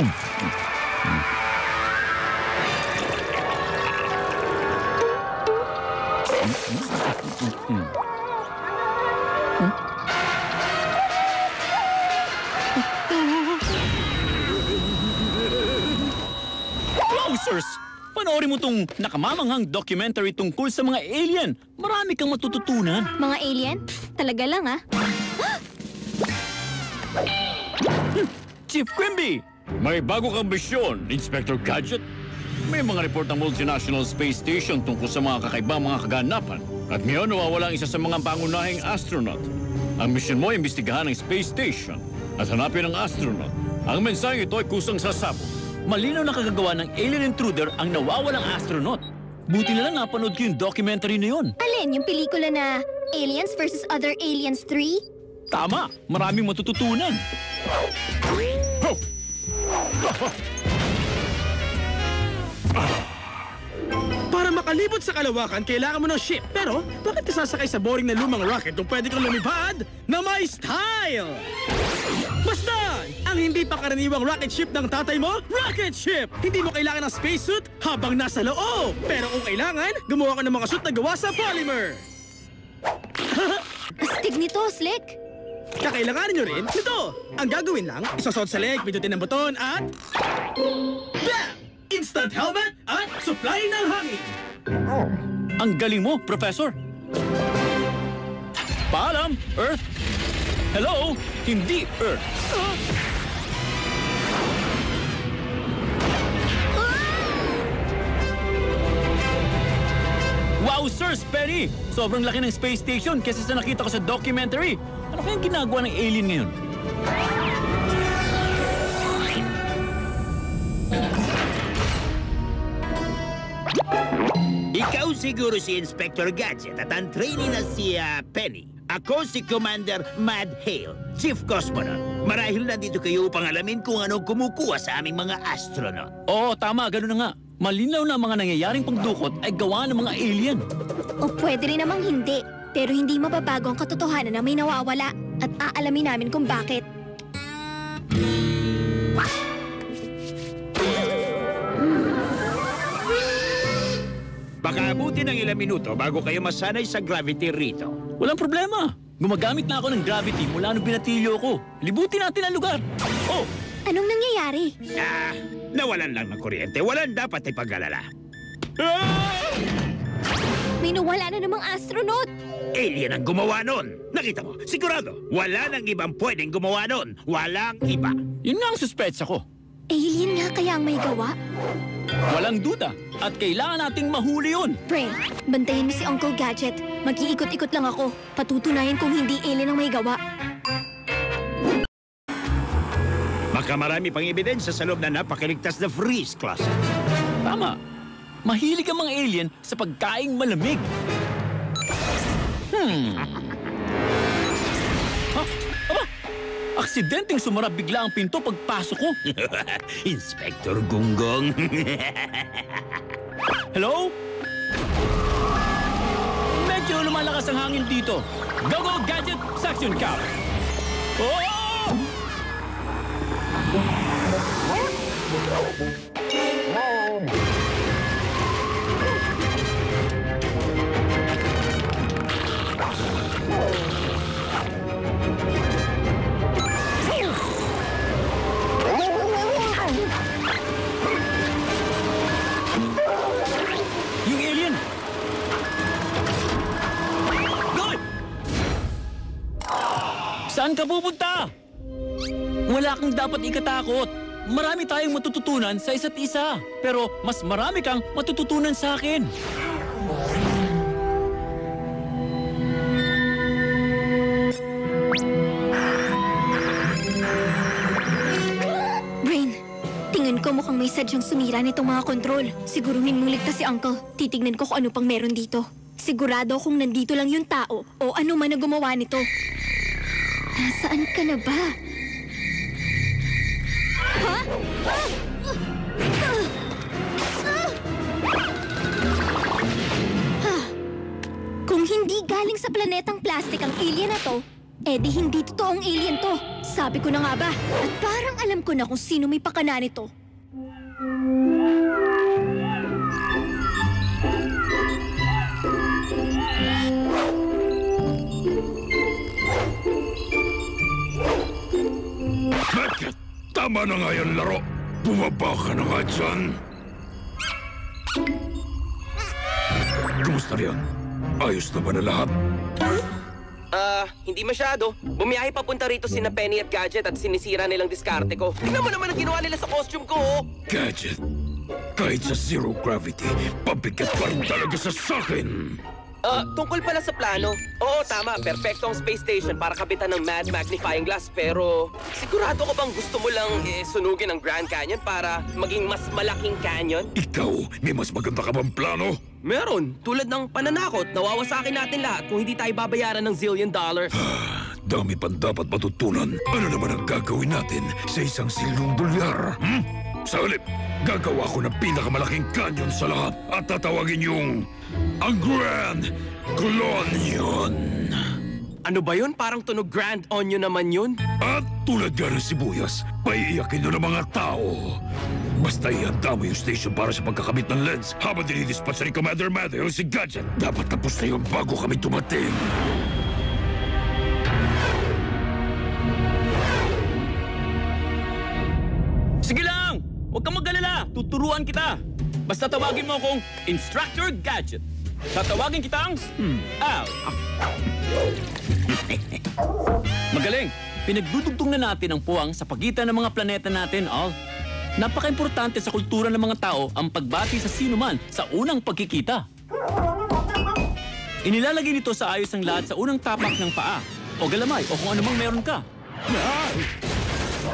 Wowzers! Panoorin mo tong nakamamanghang documentary tungkol sa mga alien. Marami kang matututunan. Mga alien? Talaga lang, ah. Chief Quimby! May bago kang misyon, Inspector Gadget. May mga report ng Multinational Space Station tungkol sa mga kakaibang mga kaganapan. At ngayon nawawala ang isa sa mga pangunahing astronaut. Ang misyon mo ay imbestigahan ang space station at hanapin ang astronaut. Ang mensaheng ito ay kusang sasabog. Malinaw na kagagawa ng alien intruder ang nawawalang astronaut. Buti na lang napanood ko yung documentary na yun. Alin, yung pelikula na Aliens vs. Other Aliens 3? Tama! Maraming matututunan. Para makalibot sa kalawakan, kailangan mo ng ship. Pero, bakit ka sasakay sa boring na lumang rocket kung pwede kang lumipad na may style? Basta! Ang hindi pa karaniwang rocket ship ng tatay mo, rocket ship! Hindi mo kailangan ng spacesuit habang nasa loob. Pero kung kailangan, gumawa ka ng mga suit na gawa sa polymer. Astig nito, Slick. Kakailanganin nyo rin ito. Ang gagawin lang, isosot sa leg, pindutin ang buton at... Bam! Instant helmet at supply ng hangin. Ang galing mo, Professor. Paalam, Earth. Hello, hindi Earth. Wow, sirs, Penny! Sobrang laki ng space station kaysa sa nakita ko sa documentary. Ano kayang ginagawa ng alien ngayon? Ikaw siguro si Inspector Gadget at ang trainee na si Penny. Ako si Commander Mad Hale, Chief Cosmonaut. Marahil nandito kayo upang alamin kung anong kumukuha sa aming mga astronaut. Oo, tama, gano'n na nga. Malinaw na ang mga nangyayaring pagdukot ay gawa ng mga alien. O pwede rin namang hindi. Pero hindi mababago ang katotohanan na may nawawala. At aalamin namin kung bakit. Baka abutin ng ilang minuto bago kayo masanay sa gravity rito. Walang problema. Gumagamit na ako ng gravity mula nung binatilyo ko. Libutin natin ang lugar. Oh! Anong nangyayari? Nawalan lang ng kuryente. Walang dapat ipag-alala. May nawala na namang astronaut. Alien ang gumawa nun. Nakita mo, sigurado. Wala nang ibang pwedeng gumawa nun. Walang iba. Yun nga ang suspetsa ko. Alien nga kaya ang may gawa? Walang duda. At kailangan nating mahuli yun. Pre, bantayan mo si Uncle Gadget. Mag-iikot-ikot lang ako. Patutunayan kung hindi alien ang may gawa. Baka marami pang ebidensya sa loob na napakaligtas na freeze closet. Tama. Mahilig ang mga alien sa pagkaing malamig. Aba! Aksidenteng sumara bigla ang pinto pagpasok ko. Inspector Gunggong. Hello? Medyo lumalakas ang hangin dito. Go, Gadget! Suction cap! Oh! Yung alien! Good! Saan ka pupunta? Wala kang dapat ikatakot. Marami tayong matututunan sa isa't isa. Pero mas marami kang matututunan sa akin. Brain, tingin ko mukhang may sadyang sumira nitong mga kontrol. Siguruhin mong ligtas si Uncle. Titignan ko kung ano pang meron dito. Sigurado kung nandito lang yung tao o ano man na gumawa nito. Nasaan ka na ba? Ha? Kung hindi galing sa planetang plastic ang alien na to, Eh di hindi totoong alien to. Sabi ko na nga ba? At parang alam ko na kung sino may pakana nito. Gadget! Tama na nga yan, laro! Bumaba ka na nga dyan! Kumusta riyan? Ayos na ba na lahat? Hindi masyado. Bumiyahe papunta rito sina Penny at Gadget at sinisira nilang diskarte ko. Tingnan mo naman ang ginawa nila sa costume ko, oh! Gadget! Kahit sa zero gravity, pabigat pa rin talaga sa sakin! Tungkol pala sa plano. Oo, tama. Perfecto ang space station para kapitan ng Mad Magnifying Glass. Pero, sigurado ko bang gusto mo lang sunugin ang Grand Canyon para maging mas malaking canyon? Ikaw, may mas maganda ka bang plano? Meron. Tulad ng pananakot, nawawasakin natin lahat kung hindi tayo babayaran ng $1 zillion. Dami pang dapat matutunan. Ano naman ang gagawin natin sa $1 zilyon? Sa halip, gagawa ko ng pinakamalaking canyon sa lahat at tatawagin yung ang Grand Colonion. Ano ba yun? Parang tunog Grand Onion naman yun. At tulad nga ng sibuyas, paiiyakin nyo ng mga tao. Basta ihanda mo yung station para sa pagkakabit ng lens habang dinidispatch ni Commander Mad Hail si Gadget. Dapat tapos na yun bago kami dumating. Sige lang! Huwag kang mag-alala! Tuturuan kita! Basta tawagin mo akong Instructor Gadget. Tatawagin kitang Al. Magaling! Pinagdudugtong na natin ang puwang sa pagitan ng mga planeta natin, Al. Napaka-importante sa kultura ng mga tao ang pagbati sa sinuman sa unang pagkikita. Inilalagay nito sa ayos ng lahat sa unang tapak ng paa o galamay o kung anumang meron ka.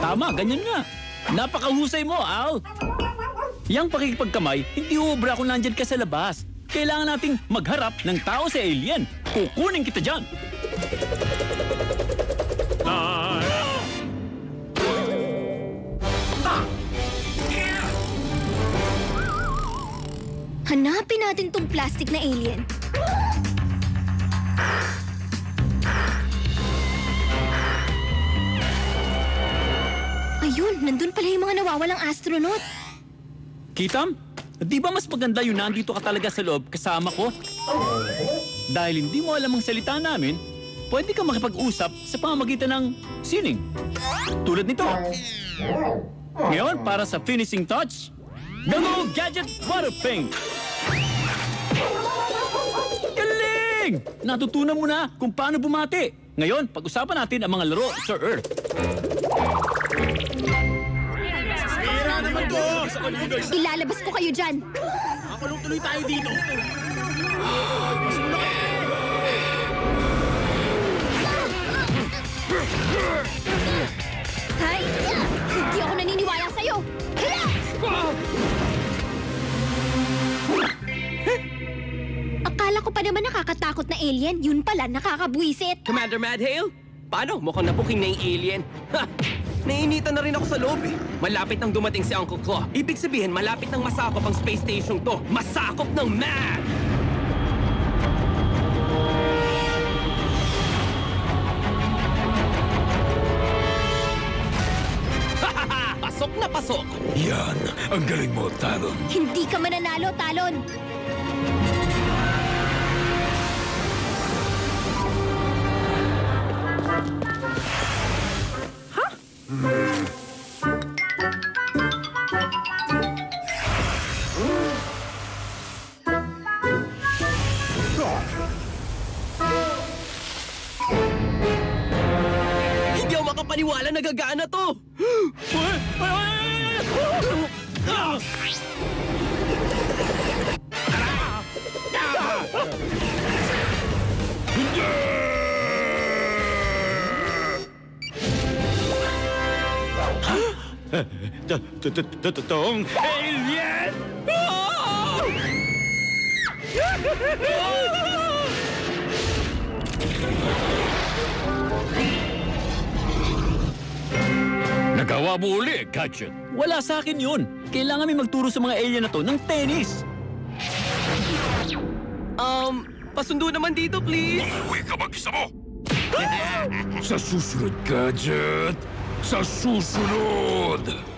Tama, ganyan nga. Napakahusay mo, Al. Yang pakikipagkamay, hindi ubra kung nandyan ka sa labas. Kailangan nating magharap ng tao sa alien. Kukunin kita dyan. Hanapin natin tong plastic na alien. Ayun, nandun pala yung mga nawawalang astronaut. Kitam, di ba mas maganda yun nandito ka talaga sa loob kasama ko? Dahil hindi mo alam ang salita namin, pwede ka makipag-usap sa pamamagitan ng sining. Tulad nito. Ngayon, para sa finishing touch, Go Gadget Water Paint! Galing! Natutunan mo na kung paano bumati. Ngayon, pag-usapan natin ang mga laro sa Earth. Ilalabas ko kayo dyan. Makulong-tuloy tayo dito. Hay! Hindi ako naniniwala sa'yo. Akala ko pa naman nakakatakot na alien. Yun pala, nakakabwisit. Commander Mad Hail? Paano? Mukhang nabuking na yung alien. Ha! Nainitan na rin ako sa loob eh. Malapit nang dumating si Uncle Claw. Ibig sabihin, malapit nang masakop ang space station to. Masakop ng Mad! Pasok na pasok! Yan, ang galing mo, Talon. Hindi ka mananalo, Talon. Hindi ako makapaniwala na gagana to! Totoong alien! Nagawa mo uli, Gadget. Wala sa akin yun. Kailangan may magturo sa mga alien na to ng tennis. Pasundo naman dito, please! Uwi ka mag-isa mo! Sa susunod, Gadget! Sa susunod!